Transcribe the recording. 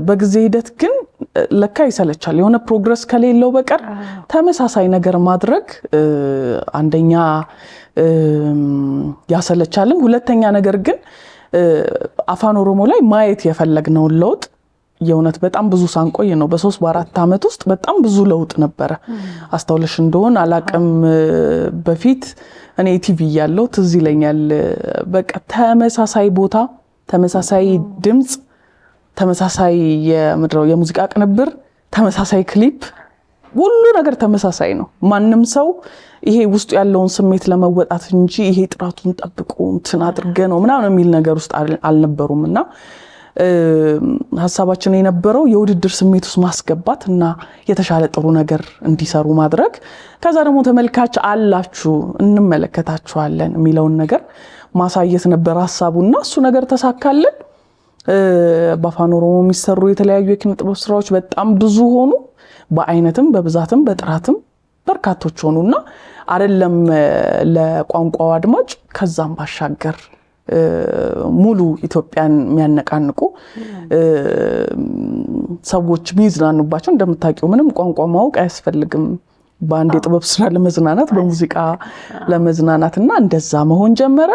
በጊዜ ሂደት ግን ለካ ይሰለቻል የሆነ ፕሮግረስ ከሌለው በቀር ተመሳሳይ ነገር ማድረግ አንደኛ ያሰለቻልም ሁለተኛ ነገር ግን አፋን ኦሮሞ ላይ ማየት የፈለግነው ለውጥ የእውነት በጣም ብዙ ሳንቆይ ነው በ3 በ4 አመት ውስጥ በጣም ብዙ ለውጥ ነበር አስተውለሽ እንደሆነ አላቀም በፊት እኔ ቲቪ ያለው ትዝ ይለኛል በቃ ተመሳሳይ ቦታ ተመሳሳይ ድምጽ ተመሳሳይ የሙዚቃ ቅንብር ተመሳሳይ ክሊፕ ሁሉ ነገር ተመሳሳይ ነው ማንንም ሰው ይሄ ውስጥ ያለውን ስሜት ለመወጣት እንጂ ይሄ ጥራቱን ጠብቆ እንትን አድርገ ነው ምናምን የሚል ነገር ውስጥ አልነበሩምና ሐሳባችን የነበረው የውድድር ስሜት ውስጥ ማስገባት እና የተሻለ ጥሩ ነገር እንዲሰሩ ማድረግ ከዛ ደግሞ ተመልካች አላችሁ እንመለከታችኋለን የሚለውን ነገር ማሳየት ነበር ሐሳቡና እሱ ነገር ተሳካልን በአፋን ኦሮሞ የሚሰሩ የተለያዩ የኪነ ጥበብ ስራዎች በጣም ብዙ ሆኑ በአይነትም በብዛትም በጥራትም በርካቶች ሆኑና አይደለም ለቋንቋው አድማጭ ከዛም ባሻገር ሙሉ ኢትዮጵያን የሚያነቃንቁ ሰዎች ሚዝናኑባቸው እንደምታውቂው ምንም ቋንቋ ማወቅ አያስፈልግም በአንድ የጥበብ ስራ ለመዝናናት በሙዚቃ ለመዝናናትና እንደዛ መሆን ጀመረ